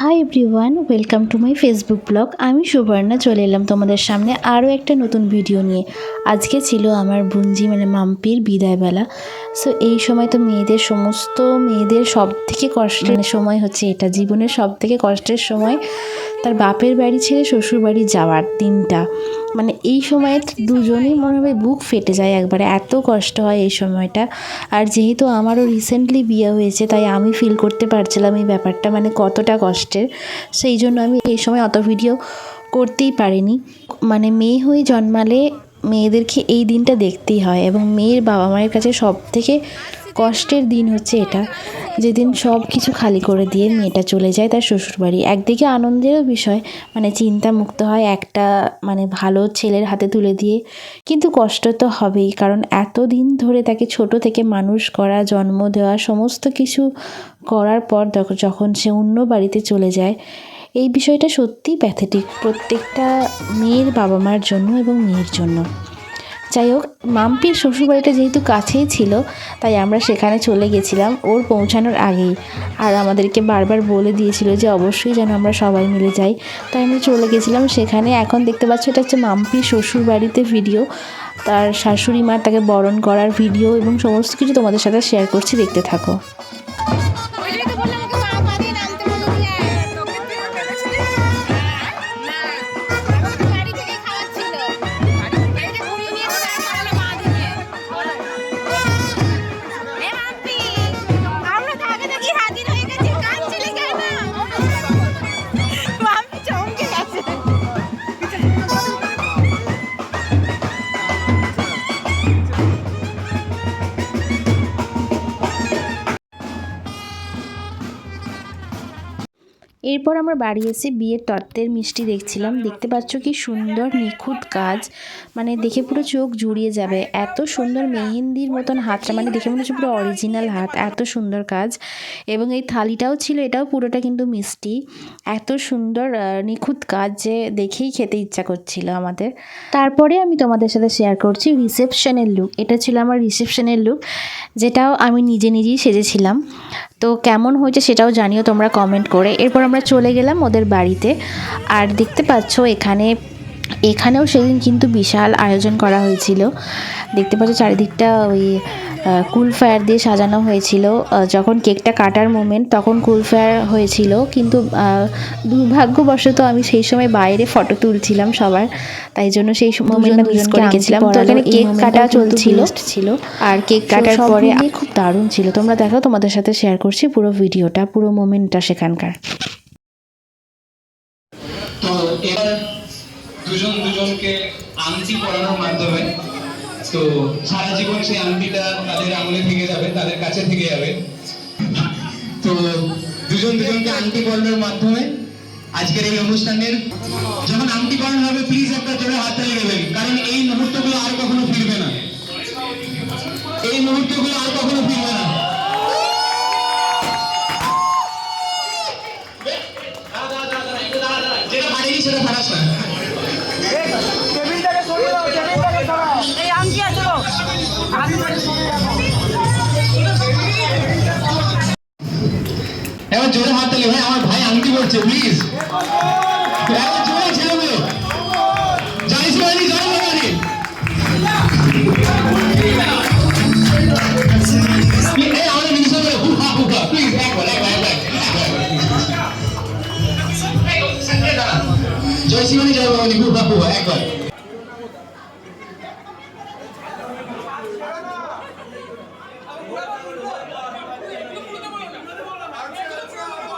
Hi everyone, welcome to my Facebook blog. আমি সুবর্ণা চলে এলাম তোমাদের সামনে আরও একটা নতুন ভিডিও নিয়ে। আজকে ছিল আমার বুঞ্জি মাম্পির বিদায়বেলা। সো এই সময় তো মেয়েদের সব থেকে কষ্টের সময় হচ্ছে এটা, জীবনের সব থেকে কষ্টের সময় তার বাপের বাড়ি ছেড়ে শ্বশুর বাড়ি যাওয়ার দিনটা। এই সময়ে দুজনেই মনে হবে বুক ফেটে যায় একবারে, এত কষ্ট হয় এই সময়টা। আর যেহেতু আমারও রিসেন্টলি বিয়ে হয়েছে, তাই আমি ফিল করতে পারছিলাম এই ব্যাপারটা কতটা কষ্টের। সেই জন্য আমি এই সময় অত ভিডিও করতেই পারিনি। মেয়ে হয়ে জন্মালে মেয়েদেরকে এই দিনটা দেখতেই হয়, এবং মেয়ের বাবা মায়ের কাছে সব থেকে কষ্টের দিন হচ্ছে এটা, যেদিন সব কিছু খালি করে দিয়ে মেয়েটা চলে যায় তার শ্বশুরবাড়ি। একদিকে আনন্দেরও বিষয়, চিন্তামুক্ত হয় একটা ভালো ছেলের হাতে তুলে দিয়ে, কিন্তু কষ্ট তো হবেই, কারণ এত দিন ধরে তাকে ছোট থেকে মানুষ করা, জন্ম দেওয়া, সমস্ত কিছু করার পর যখন সে অন্য বাড়িতে চলে যায়, এই বিষয়টা সত্যিই প্যাথেটিক প্রত্যেকটা মেয়ের বাবা মার জন্য এবং মেয়ের জন্য। যাই হোক, মাম্পির শ্বশুরবাড়িটা যেহেতু কাছেই ছিল, তাই আমরা সেখানে চলে গেছিলাম ওর পৌঁছানোর আগেই। আর আমাদেরকে বারবার বলে দিয়েছিল যে অবশ্যই যেন আমরা সবাই মিলে যাই, তাই আমরা চলে গেছিলাম সেখানে। এখন দেখতে পাচ্ছ, এটা হচ্ছে মাম্পির শ্বশুরবাড়িতে ভিডিও, তার শাশুড়ি মা তাকে বরণ করার ভিডিও এবং সমস্ত কিছু তোমাদের সাথে শেয়ার করছি, দেখতে থাকো। এরপর আমরা বাড়ি এসে বিয়ের তত্ত্বের মিষ্টি দেখছিলাম। দেখতে পাচ্ছ কি সুন্দর নিখুঁত কাজ, দেখে পুরো চোখ জুড়িয়ে যাবে। এত সুন্দর মেহেন্দির মতন হাতটা, দেখে মনে হচ্ছে পুরো অরিজিনাল হাত, এত সুন্দর কাজ। এবং এই থালিটাও ছিল, এটাও পুরোটা কিন্তু মিষ্টি। এত সুন্দর নিখুঁত কাজ যে দেখেই খেতে ইচ্ছা করছিল আমাদের। তারপরে আমি তোমাদের সাথে শেয়ার করছি রিসেপশনের লুক। এটা ছিল আমার রিসেপশনের লুক, যেটাও আমি নিজেই সেজেছিলাম। তো কেমন হয়েছে সেটাও জানিও তোমরা কমেন্ট করে। এরপর আমরা চলে গেলাম ওদের বাড়িতে। আর দেখতে পাচ্ছ এখানেও সেদিন কিন্তু বিশাল আয়োজন করা হয়েছিল। দেখতে পাচ্ছ চারিদিকটা ওই কুল ফায়ার দিয়ে সাজানো হয়েছিল। যখন কেকটা কাটার মোমেন্ট, তখন কুল ফায়ার হয়েছিল, কিন্তু দুর্ভাগ্যবশত আমি সেই সময় বাইরে ফটো তুলছিলাম সবার, তাই জন্য সেই মোমেন্টটা মিস করে গেছিলাম। তো এখানে কেক কাটা চলছিল, আর কেক কাটার পরে খুব দারুণ ছিল। তোমরা দেখো, তোমাদের সাথে শেয়ার করছি পুরো ভিডিওটা, পুরো মোমেন্টটা সেখানকার। তো এবার দুজনকে আংটি পরানোর মাধ্যমে তো সারা জীবন সেই আংটিটা তাদের আঙুলে থেকে যাবে, তাদের কাছে থেকে যাবে। তো দুজনকে আংটি পরানোর মাধ্যমে আজকের এই অনুষ্ঠানের যখন আংটি পরানো হবে, প্লিজ একটা জোরে হাততালি দেবেন, কারণ এই মুহূর্তগুলো আর কখনো ফিরবে না। এই মুহূর্তগুলো আর কখনো ফিরবে না। যেটা পারেনি সেটা ফারাস না। এবার জোরে হাত তালি ভাই, আমার ভাই আংটি পড়ছে, প্লিজ জোরে ছেলে জানিস বাড়ি জয় বাঙালি। আমাদের মিশন করে হুহা হুহা, প্লিজ একবার জয় শিবানী জয় বাঙালি, হুহা হুহা একবার।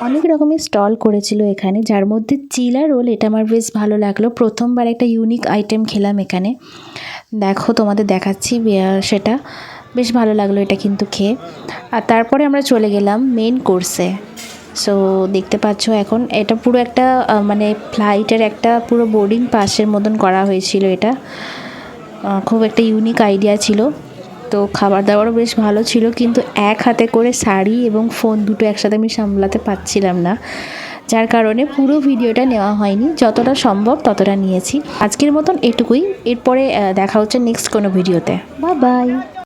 অনেক রকমের স্টল করেছিল এখানে, যার মধ্যে চিলা রোল, এটা আমার বেশ ভালো লাগলো। প্রথমবার একটা ইউনিক আইটেম খেলাম এখানে, দেখো তোমাদের দেখাচ্ছি, সেটা বেশ ভালো লাগলো এটা কিন্তু খেয়ে। আর তারপরে আমরা চলে গেলাম মেন কোর্সে। সো দেখতে পাচ্ছ এখন এটা পুরো একটা ফ্লাইটের একটা পুরো বোর্ডিং পাসের মতন করা হয়েছিল। এটা খুব একটা ইউনিক আইডিয়া ছিল। তো খাবার দাবারও বেশ ভালো ছিল, কিন্তু এক হাতে করে শাড়ি এবং ফোন দুটো একসাথে আমি সামলাতে পারছিলাম না, যার কারণে পুরো ভিডিওটা নেওয়া হয়নি। যতটা সম্ভব ততটা নিয়েছি। আজকের মতন এটুকুই। এরপরে দেখা হচ্ছে নেক্সট কোনো ভিডিওতে। Bye bye.